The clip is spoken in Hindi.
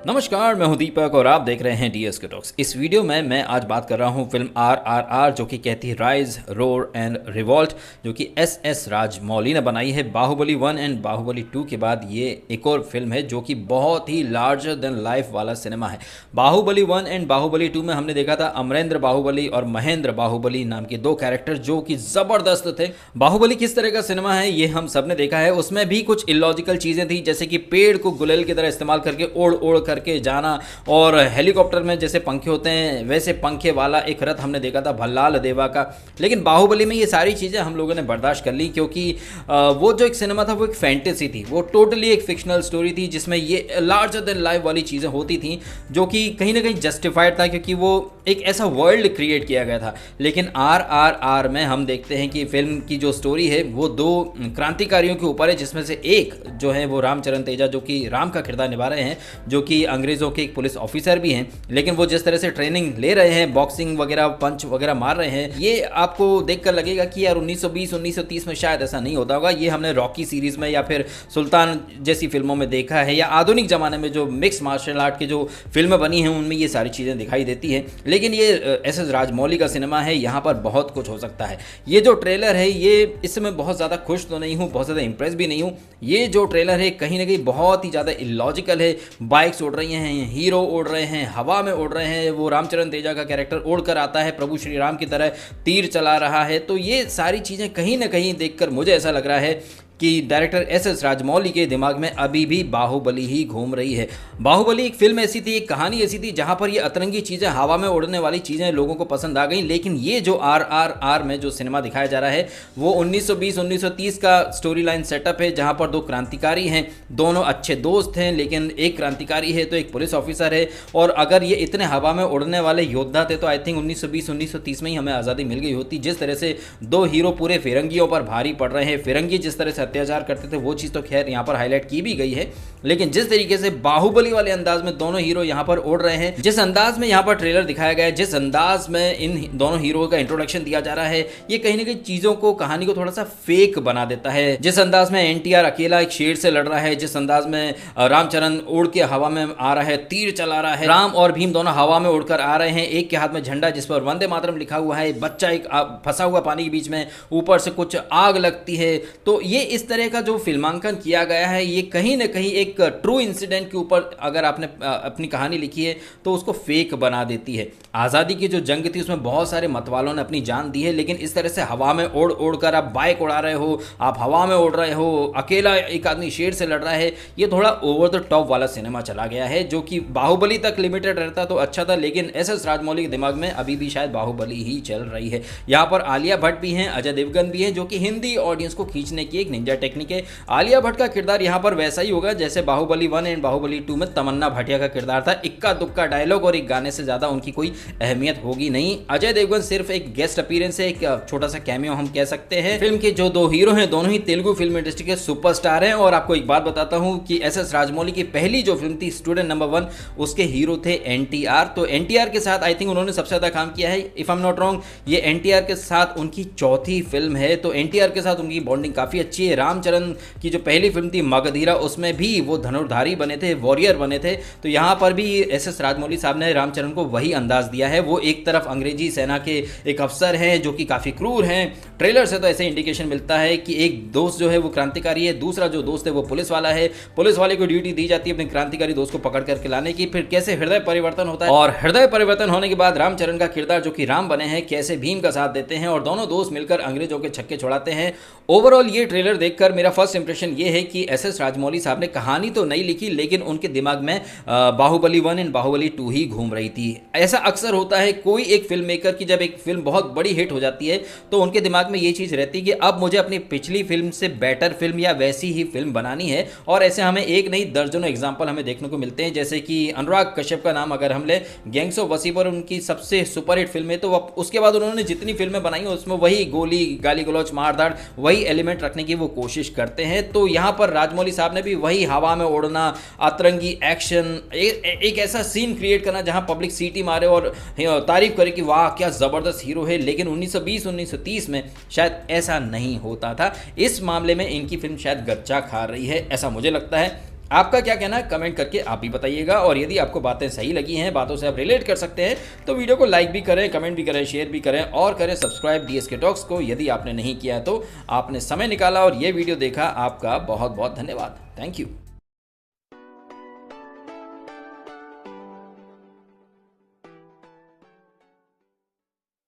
नमस्कार, मैं हूं दीपक और आप देख रहे हैं डीएस के टॉक्स। इस वीडियो में मैं आज बात कर रहा हूं फिल्म आरआरआर, जो कि कहती है राइज रोर एंड रिवॉल्ट, जो कि एस राजमौली ने बनाई है। बाहुबली 1 एंड बाहुबली 2 के बाद ये एक और फिल्म है जो कि बहुत ही लार्जर देन लाइफ वाला सिनेमा है। बाहुबली 1 एंड बाहुबली 2 में हमने देखा था अमरेंद्र बाहुबली और महेंद्र बाहुबली नाम के दो कैरेक्टर जो कि ज़बरदस्त थे। बाहुबली किस तरह का सिनेमा है ये हम सब ने देखा है। उसमें भी कुछ इलॉजिकल चीज़ें थी, जैसे कि पेड़ को गुलेल की तरह इस्तेमाल करके ओढ़ ओढ़ करके जाना, और हेलीकॉप्टर में जैसे पंखे होते हैं वैसे पंखे वाला एक रथ हमने देखा था भल्लाल देवा का। लेकिन बाहुबली में ये सारी चीज़ें हम लोगों ने बर्दाश्त कर ली, क्योंकि वो जो एक सिनेमा था वो एक फैंटेसी थी, वो टोटली एक फिक्शनल स्टोरी थी जिसमें ये लार्जर देन लाइफ वाली चीज़ें होती थी, जो कि कहीं ना कहीं जस्टिफाइड था क्योंकि वो एक ऐसा वर्ल्ड क्रिएट किया गया था। लेकिन आरआरआर में हम देखते हैं कि फिल्म की जो स्टोरी है वो दो क्रांतिकारियों के ऊपर है, जिसमें से एक जो है वो रामचरण तेजा, जो कि राम का किरदार निभा रहे हैं, जो कि अंग्रेज़ों के एक पुलिस ऑफिसर भी हैं। लेकिन वो जिस तरह से ट्रेनिंग ले रहे हैं, बॉक्सिंग वगैरह पंच वगैरह मार रहे हैं, ये आपको देखकर लगेगा कि यार 1920-1930 में शायद ऐसा नहीं होता होगा। ये हमने रॉकी सीरीज़ में या फिर सुल्तान जैसी फिल्मों में देखा है, या आधुनिक ज़माने में जो मिक्स मार्शल आर्ट की जो फिल्में बनी हैं उनमें ये सारी चीज़ें दिखाई देती हैं। लेकिन ये एस राजमौली का सिनेमा है, यहाँ पर बहुत कुछ हो सकता है। ये जो ट्रेलर है ये इससे मैं बहुत ज़्यादा खुश तो नहीं हूँ, बहुत ज़्यादा इंप्रेस भी नहीं हूँ। ये जो ट्रेलर है कहीं ना कहीं बहुत ही ज़्यादा इलॉजिकल है। बाइक्स उड़ रही हैं, हीरो उड़ रहे हैं, हवा में उड़ रहे हैं, वो रामचरण तेजा का कैरेक्टर उड़ कर आता है, प्रभु श्री राम की तरह तीर चला रहा है। तो ये सारी चीज़ें कहीं ना कहीं देखकर मुझे ऐसा लग रहा है कि डायरेक्टर एस राजमौली के दिमाग में अभी भी बाहुबली ही घूम रही है। बाहुबली एक फिल्म ऐसी थी, एक कहानी ऐसी थी जहां पर ये अतरंगी चीज़ें, हवा में उड़ने वाली चीज़ें लोगों को पसंद आ गई। लेकिन ये जो आरआरआर में जो सिनेमा दिखाया जा रहा है वो 1920-1930 का स्टोरी लाइन सेटअप है, जहां पर दो क्रांतिकारी हैं, दोनों अच्छे दोस्त हैं, लेकिन एक क्रांतिकारी है तो एक पुलिस ऑफिसर है। और अगर ये इतने हवा में उड़ने वाले योद्धा थे तो आई थिंक 1920-1930 में ही हमें आज़ादी मिल गई होती। जिस तरह से दो हीरो पूरे फिरंगियों पर भारी पड़ रहे हैं, फिरंगी जिस तरह से अत्याचार करते थे वो चीज़ तो खैर यहाँ पर हाईलाइट की भी गई है, लेकिन जिस तरीके से बाहुबली वाले अंदाज में दोनों हीरो यहाँ पर उड़ रहे हैं, जिस अंदाज में यहाँ पर ट्रेलर दिखाया गया है, जिस अंदाज में इन दोनों हीरो का इंट्रोडक्शन दिया जा रहा है, ये कहीं ना कहीं चीज़ों को, कहानी को थोड़ा सा फेक बना देता है। जिस अंदाज में एनटीआर अकेला एक शेर से लड़ रहा है, जिस अंदाज में रामचरण उड़ के हवा में आ रहा है, तीर चला रहा है, राम और भीम दोनों हवा में उड़कर आ रहे हैं, एक के हाथ में झंडा जिस पर वंदे मातरम लिखा हुआ है, बच्चा एक फंसा हुआ पानी के बीच में, ऊपर से कुछ आग लगती है। तो ये इस तरह का जो फिल्मांकन किया गया है ये कहीं ना कहीं एक ट्रू इंसिडेंट के ऊपर अगर आपने अपनी कहानी लिखी है तो उसको फेक बना देती है। आज़ादी की जो जंग थी उसमें बहुत सारे मतवालों ने अपनी जान दी है, लेकिन इस तरह से हवा में उड़ उड़ कर आप बाइक उड़ा रहे हो, आप हवा में उड़ रहे हो, अकेला एक आदमी शेर से लड़ रहा है, ये थोड़ा ओवर द टॉप वाला सिनेमा चला गया है, जो कि बाहुबली तक लिमिटेड रहता तो अच्छा था। लेकिन एस राजमौली के दिमाग में अभी भी शायद बाहुबली ही चल रही है। यहाँ पर आलिया भट्ट भी हैं, अजय देवगन भी हैं, जो कि हिंदी ऑडियंस को खींचने की एक निंजा टेक्निक है। आलिया भट्ट का किरदार यहाँ पर वैसा ही होगा जैसे बाहुबली 1 एंड बाहुबली 2 में तमन्ना भाटिया का किरदार था। इक्का दुक्का डायलॉग और एक गाने से ज़्यादा उनकी कोई अहमियत होगी नहीं। अजय देवगन सिर्फ एक गेस्ट अपीयरेंस है, एक छोटा सा कैमियो हम कह सकते हैं। फिल्म के जो दो हीरो हैं दोनों ही तेलुगु फिल्म इंडस्ट्री के सुपरस्टार हैं। और आपको एक बात बताता हूँ कि एस राजमौली की पहली जो फिल्म थी स्टूडेंट नंबर 1, उसके हीरो थे एनटीआर। तो एनटीआर के साथ आई थिंक उन्होंने सबसे ज़्यादा काम किया है। If I am not wrong, ये एनटीआर के साथ उनकी चौथी फिल्म है, तो एनटीआर के साथ उनकी बॉन्डिंग काफ़ी अच्छी है। रामचरण की जो पहली फिल्म थी मगधीरा, उसमें भी वो धनुर्धारी बने थे, वॉरियर बने थे। तो यहाँ पर भी एस राजमौली साहब ने रामचरण को वही अंदाज दिया है। वो एक तरफ अंग्रेजी सेना के एक अफसर हैं जो कि काफ़ी क्रूर हैं। ट्रेलर से तो ऐसे इंडिकेशन मिलता है कि एक दोस्त जो है वो क्रांतिकारी है, दूसरा जो दोस्त है वो पुलिस वाला है। पुलिस वाले को ड्यूटी दी जाती है अपने क्रांतिकारी दोस्त को पकड़ करके लाने की। फिर कैसे हृदय परिवर्तन होता है, और हृदय परिवर्तन होने के बाद रामचरण का किरदार जो कि राम बने हैं कैसे भीम का साथ देते हैं, और दोनों दोस्त मिलकर अंग्रेजों के छक्के छुड़ाते हैं। ओवरऑल ये ट्रेलर देखकर मेरा फर्स्ट इंप्रेशन ये है कि एस राजमौली साहब ने कहानी तो नहीं लिखी, लेकिन उनके दिमाग में बाहुबली 1 एंड बाहुबली 2 ही घूम रही थी। ऐसा अक्सर होता है कोई एक फिल्म मेकर की जब एक फिल्म बहुत बड़ी हिट हो जाती है तो उनके दिमाग में ये चीज़ रहती है कि अब मुझे अपनी पिछली फिल्म से बेटर फिल्म या वैसी ही फिल्म बनानी है। और ऐसे हमें एक नहीं दर्जनों एग्जाम्पल हमें देखने को मिलते हैं। जैसे कि अनुराग कश्यप का नाम अगर हम ले, गैंग्स ऑफ वसीपुर उनकी सबसे सुपरहिट फिल्म है, तो उसके बाद उन्होंने जितनी फिल्में बनाई उसमें वही गोली गाली गलौच मारधाड़ वही एलिमेंट रखने की वो कोशिश करते हैं। तो यहाँ पर राजमौली साहब ने भी वही हवा में उड़ना, अतरंगी एक्शन, एक ऐसा सीन क्रिएट करना जहाँ पब्लिक सीटी मारे और तारीफ करे कि वाह क्या ज़बरदस्त हीरो है। लेकिन 1920-1930 में शायद ऐसा नहीं होता था। इस मामले में इनकी फिल्म शायद गच्चा खा रही है, ऐसा मुझे लगता है। आपका क्या कहना है कमेंट करके आप भी बताइएगा। और यदि आपको बातें सही लगी हैं, बातों से आप रिलेट कर सकते हैं, तो वीडियो को लाइक भी करें, कमेंट भी करें, शेयर भी करें और करें सब्सक्राइब DSK टॉक्स को। यदि आपने नहीं किया तो आपने समय निकाला और ये वीडियो देखा, आपका बहुत बहुत धन्यवाद। Thank you.